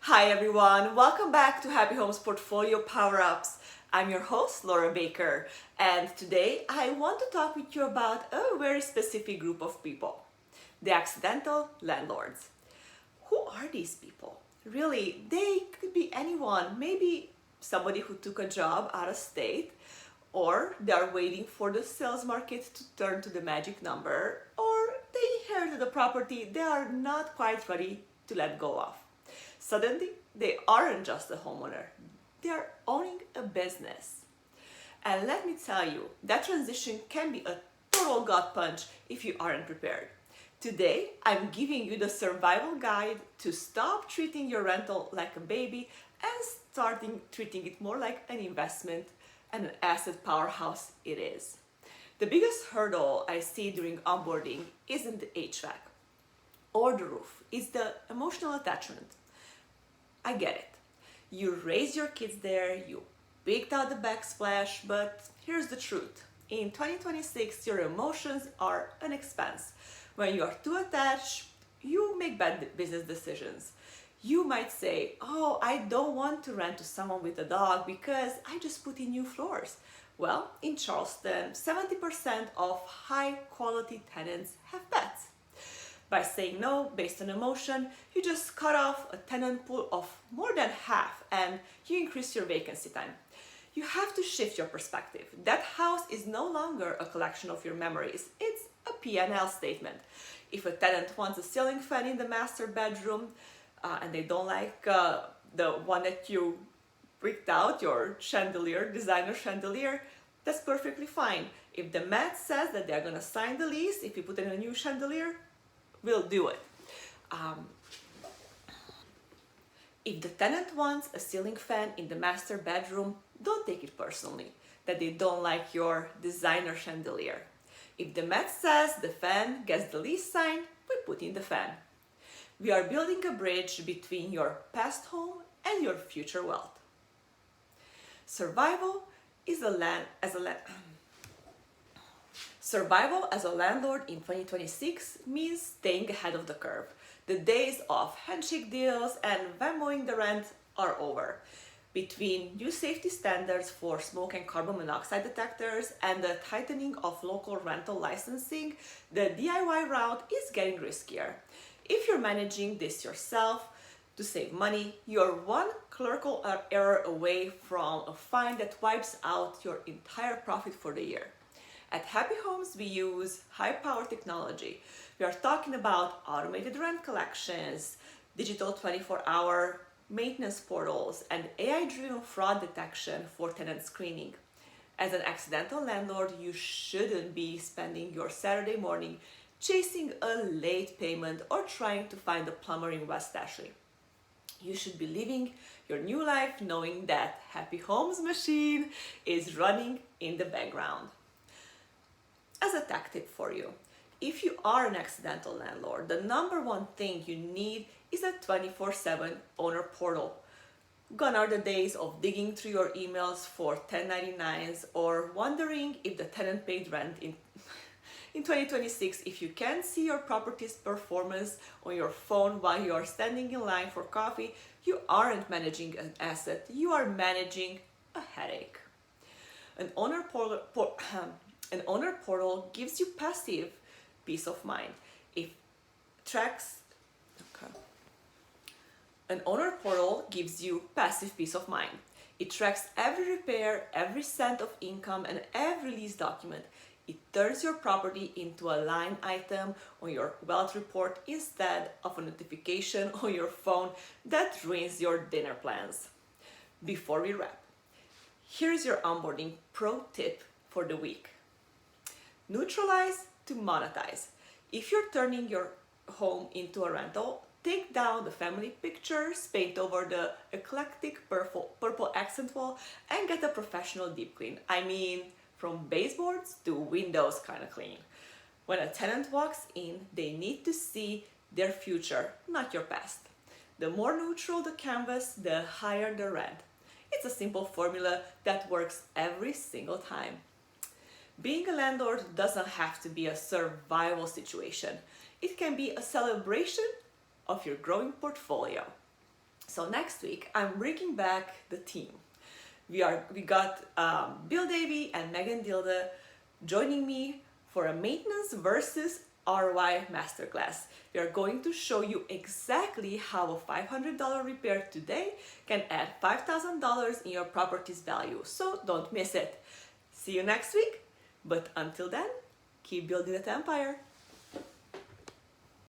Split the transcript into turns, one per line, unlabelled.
Hi everyone, welcome back to Happy Homes Portfolio Power-Ups. I'm your host, Laura Baker, and today I want to talk with you about a very specific group of people, the accidental landlords. Who are these people? Really, they could be anyone, maybe somebody who took a job out of state, or they are waiting for the sales market to turn to the magic number, or they inherited a property they are not quite ready to let go of. Suddenly, they aren't just a homeowner, they are owning a business. And let me tell you, that transition can be a total gut punch if you aren't prepared. Today, I'm giving you the survival guide to stop treating your rental like a baby and starting treating it more like an investment and an asset powerhouse it is. The biggest hurdle I see during onboarding isn't the HVAC or the roof, it's the emotional attachment. I get it. You raised your kids there, you picked out the backsplash, but here's the truth. In 2026, your emotions are an expense. When you are too attached, you make bad business decisions. You might say, oh, I don't want to rent to someone with a dog because I just put in new floors. Well, in Charleston, 70% of high quality tenants have pets. By saying no based on emotion, you just cut off a tenant pool of more than half and you increase your vacancy time. You have to shift your perspective. That house is no longer a collection of your memories, it's a P&L statement. If a tenant wants a ceiling fan in the master bedroom and they don't like the one that you picked out, your chandelier, designer chandelier, that's perfectly fine. If the mat says that they're gonna sign the lease, if you put in a new chandelier, we'll do it. If the tenant wants a ceiling fan in the master bedroom, don't take it personally that they don't like your designer chandelier. If the mat says the fan gets the lease signed, we put in the fan. We are building a bridge between your past home and your future wealth. Survival is Survival as a landlord in 2026 means staying ahead of the curve. The days of handshake deals and Venmoing the rent are over. Between new safety standards for smoke and carbon monoxide detectors and the tightening of local rental licensing, the DIY route is getting riskier. If you're managing this yourself, to save money, you're one clerical error away from a fine that wipes out your entire profit for the year. At Happy Homes, we use high-power technology. We are talking about automated rent collections, digital 24-hour maintenance portals, and AI-driven fraud detection for tenant screening. As an accidental landlord, you shouldn't be spending your Saturday morning chasing a late payment or trying to find a plumber in West Ashley. You should be living your new life knowing that Happy Homes machine is running in the background. As a tech tip for you, if you are an accidental landlord, the number one thing you need is a 24/7 owner portal. Gone are the days of digging through your emails for 1099s or wondering if the tenant paid rent in 2026. If you can't see your property's performance on your phone while you are standing in line for coffee, you aren't managing an asset, you are managing a headache. An owner portal gives you passive peace of mind. An owner portal gives you passive peace of mind. It tracks every repair, every cent of income, and every lease document. It turns your property into a line item on your wealth report instead of a notification on your phone that ruins your dinner plans. Before we wrap, here's your onboarding pro tip for the week. Neutralize to monetize. If you're turning your home into a rental, take down the family pictures, paint over the eclectic purple accent wall, and get a professional deep clean. I mean, from baseboards to windows kind of clean. When a tenant walks in, they need to see their future, not your past. The more neutral the canvas, the higher the rent. It's a simple formula that works every single time. Being a landlord doesn't have to be a survival situation. It can be a celebration of your growing portfolio. So next week, I'm bringing back the team. We got Bill Davy and Megan Dilda joining me for a maintenance versus ROI masterclass. We are going to show you exactly how a $500 repair today can add $5,000 in your property's value. So don't miss it. See you next week. But until then, keep building that empire.